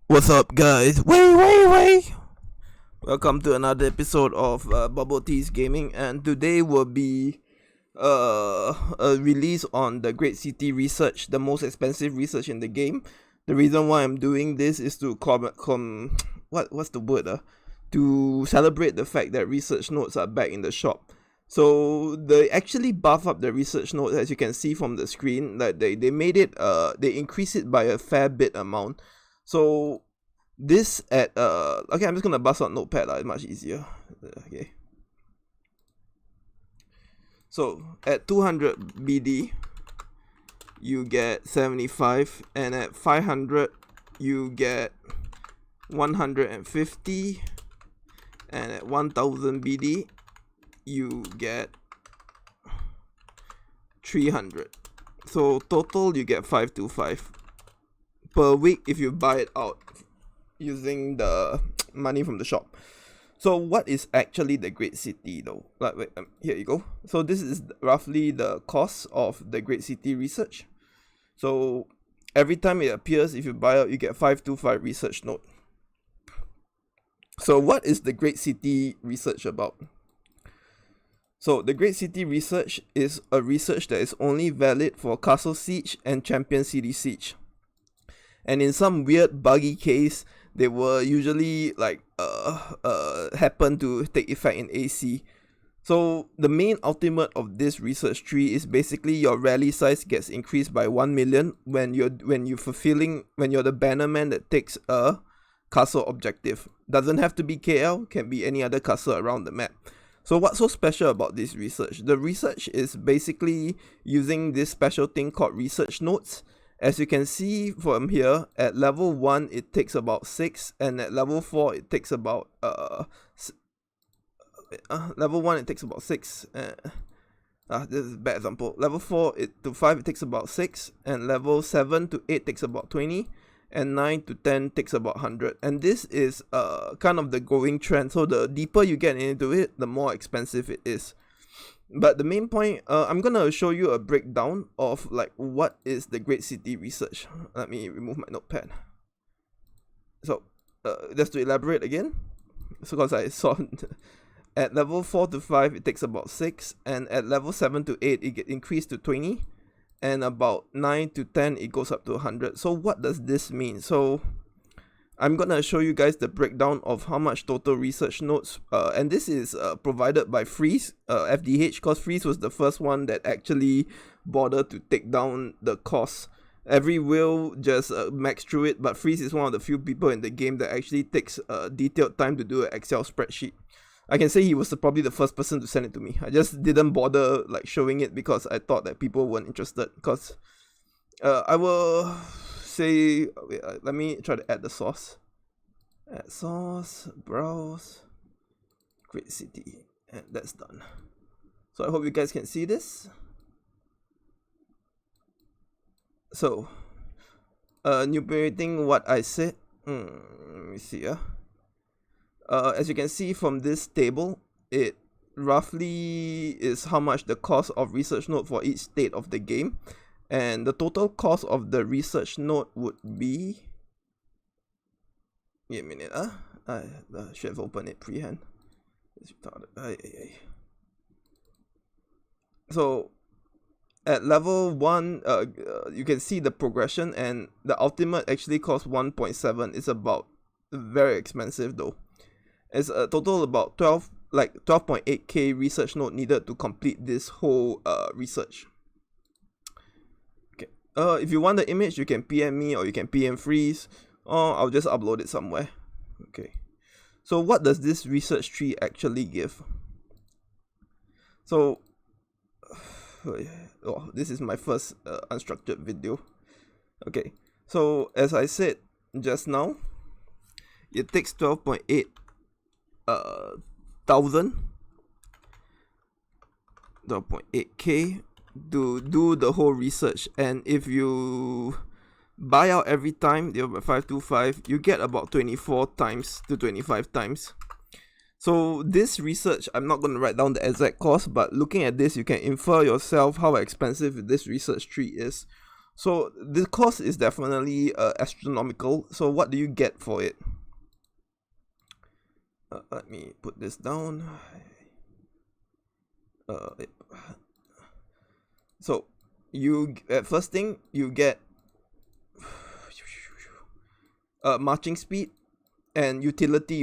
What's up, guys? Way! Welcome to another episode of BubbleteaS Gaming, and today will be a release on the Great City research, the most expensive research in the game. The reason why I'm doing this is to to celebrate the fact that research nodes are back in the shop. So they actually buff up the research nodes, as you can see from the screen. Like they made it they increase it by a fair bit amount. So this at okay, I'm just gonna bust out Notepad, it's much easier. Okay. So at 200 BD you get 75, and at 500 you get 150, and at 1000 BD you get 300. So total you get 525 per week if you buy it out using the money from the shop. So what is actually the Great City though? Here you go. So this is roughly the cost of the Great City research. So every time it appears, if you buy out, you get 525 research node. So what is the Great City research about? So the Great City research is a research that is only valid for Castle Siege and Champion City Siege. And in some weird buggy case, they will usually happen to take effect in AC. So the main ultimate of this research tree is basically your rally size gets increased by 1 million when you're the bannerman that takes a castle objective. Doesn't have to be KL, can be any other castle around the map. So what's so special about this research? The research is basically using this special thing called research nodes. As you can see from here, at level 1 it takes about 6, and at level 4 it takes about level 1 it takes about 6. This is a bad example. Level 4 to 5 it takes about 6, and level 7 to 8 takes about 20, and 9 to 10 takes about 100. And this is kind of the growing trend. So the deeper you get into it, the more expensive it is. But the main point, I'm gonna show you a breakdown of what is the Great City research. Let me remove my notepad. So just to elaborate again, so because I saw at level 4 to 5 it takes about 6, and at level 7 to 8 it gets increased to 20, and about 9 to 10 it goes up to 100. So what does this mean? So I'm gonna show you guys the breakdown of how much total research nodes, and this is provided by Freeze FDH, because Freeze was the first one that actually bothered to take down the cost. Every will just max through it, but Freeze is one of the few people in the game that actually takes detailed time to do an Excel spreadsheet. I can say he was probably the first person to send it to me. I just didn't bother showing it because I thought that people weren't interested. Because I will say, wait, let me try to add the source. Add source, browse, Great City, and that's done. So I hope you guys can see this. So enumerating what I said. Let me see. As you can see from this table, it roughly is how much the cost of research node for each state of the game. And the total cost of the research node would be... Wait a minute, I should have opened it pre-hand. So at level 1, you can see the progression, and the ultimate actually costs 1.7. It's about very expensive though. It's a total about 12.8k research node needed to complete this whole research. If you want the image, you can PM me, or you can PM Freeze, or I'll just upload it somewhere. Okay. So what does this research tree actually give? So, this is my first unstructured video. Okay. So as I said just now, it takes 12.8 12.8k to do the whole research, and if you buy out every time, divided by 525, you get about 24 times to 25 times. So this research, I'm not going to write down the exact cost, but looking at this, you can infer yourself how expensive this research tree is. So the cost is definitely astronomical. So what do you get for it? Let me put this down. So you first thing you get marching speed and utility.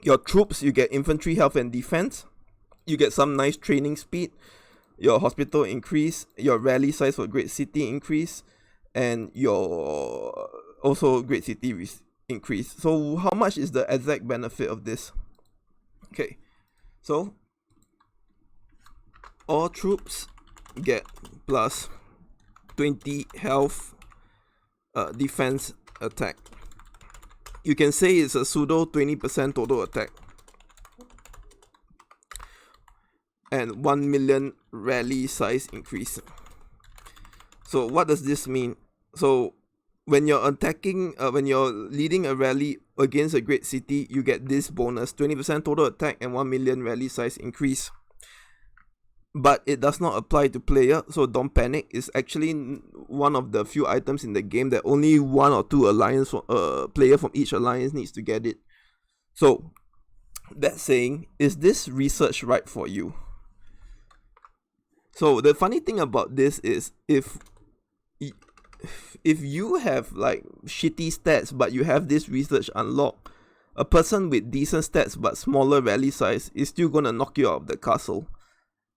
Your troops, you get infantry, health, and defense. You get some nice training speed. Your hospital increase. Your rally size for great city increase, and your also great city increase. So how much is the exact benefit of this? Okay, so all troops get plus 20 health, defense, attack. You can say it's a pseudo 20% total attack. And 1 million rally size increase. So what does this mean? So when you're attacking, when you're leading a rally against a great city, you get this bonus, 20% total attack and 1 million rally size increase. But it does not apply to player, so don't panic. It's actually one of the few items in the game that only 1 or 2 alliance player from each alliance needs to get it. So that saying, is this research right for you? So the funny thing about this is if you have like shitty stats but you have this research unlocked, a person with decent stats but smaller rally size is still gonna knock you out of the castle.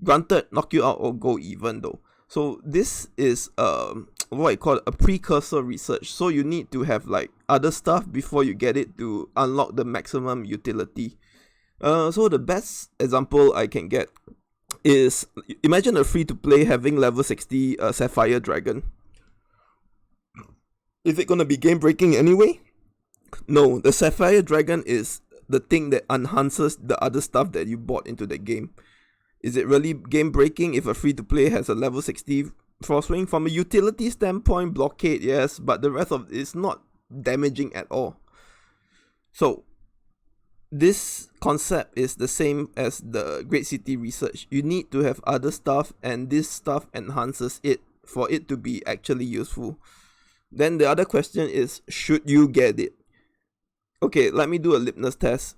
Granted, knock you out or go even though. So this is what I call a precursor research. So you need to have like other stuff before you get it to unlock the maximum utility. So the best example I can get is, imagine a free-to-play having level 60 Sapphire Dragon. Is it gonna be game-breaking anyway? No, the Sapphire Dragon is the thing that enhances the other stuff that you bought into the game. Is it really game-breaking if a free-to-play has a level 60 Frostwing? From a utility standpoint, blockade, yes, but the rest of it is not damaging at all. So this concept is the same as the Great City research. You need to have other stuff, and this stuff enhances it for it to be actually useful. Then the other question is, should you get it? Okay, let me do a litmus test.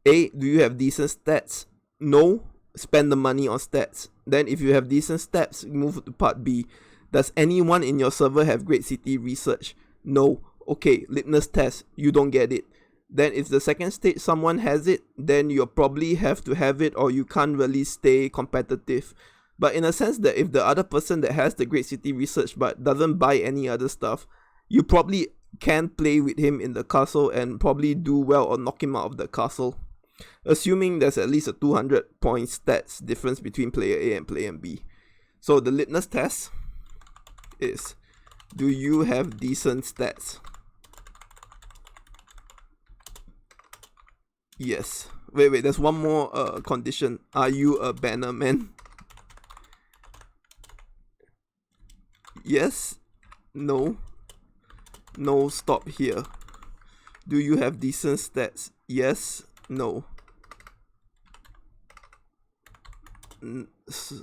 A, do you have decent stats? No, spend the money on stats. Then if you have decent stats, move to part B. Does anyone in your server have Great City research? No. Okay, litmus test, you don't get it. Then if the second stage someone has it, then you probably have to have it or you can't really stay competitive. But in a sense that if the other person that has the Great City research but doesn't buy any other stuff, you probably can play with him in the castle and probably do well or knock him out of the castle. Assuming there's at least a 200 point stats difference between player A and player B. So the litmus test is, do you have decent stats? Yes. Wait, there's one more condition. Are you a banner man? Yes. No. No, stop here. Do you have decent stats? Yes. No.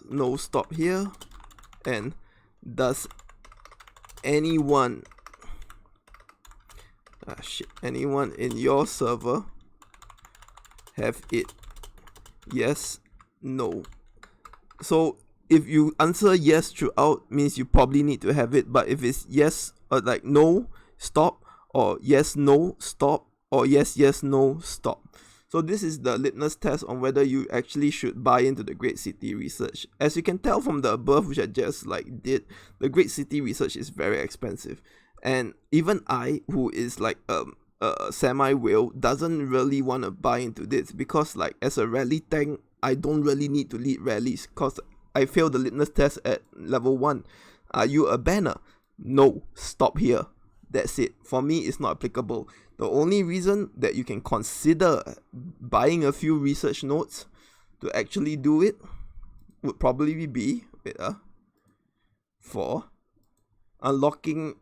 No, stop here. And does anyone anyone in your server have it? Yes. No. So if you answer yes throughout, means you probably need to have it. But if it's yes or like no, stop, or yes, no, stop, or yes, no, stop. So this is the litmus test on whether you actually should buy into the Great City research. As you can tell from the above, which I just did, the Great City research is very expensive. And even I, who is like a semi-whale, doesn't really want to buy into this because as a rally tank, I don't really need to lead rallies because I failed the litmus test at level 1. Are you a banner? No, stop here. That's it. For me, it's not applicable. The only reason that you can consider buying a few research notes to actually do it would probably be for unlocking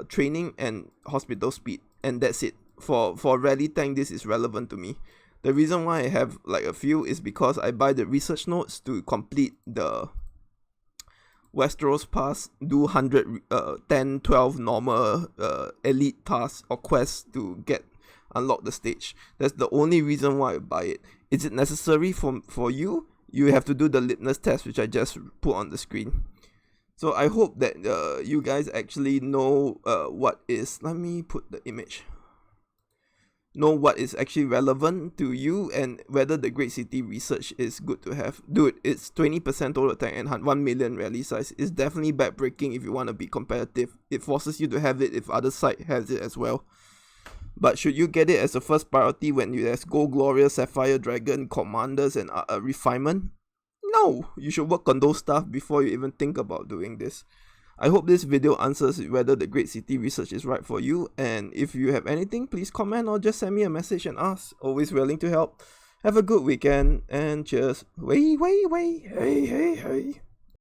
training and hospital speed, and that's it. For rally tank, this is relevant to me. The reason why I have a few is because I buy the research notes to complete the Westeros Pass, do 100, 10, 12 normal elite tasks or quests to get unlock the stage. That's the only reason why I buy it. Is it necessary for you? You have to do the litmus test, which I just put on the screen. So I hope that you guys actually know what is, let me put the image, know what is actually relevant to you and whether the Great City research is good to have. Dude, it's 20% total attack and 1 million rally size. It's definitely backbreaking if you want to be competitive. It forces you to have it if other side has it as well. But should you get it as a first priority when there's Gold Glorious, Sapphire Dragon, Commanders and Refinement? No, you should work on those stuff before you even think about doing this. I hope this video answers whether the Great City research is right for you, and if you have anything, please comment or just send me a message and ask. Always willing to help. Have a good weekend, and cheers. Hey.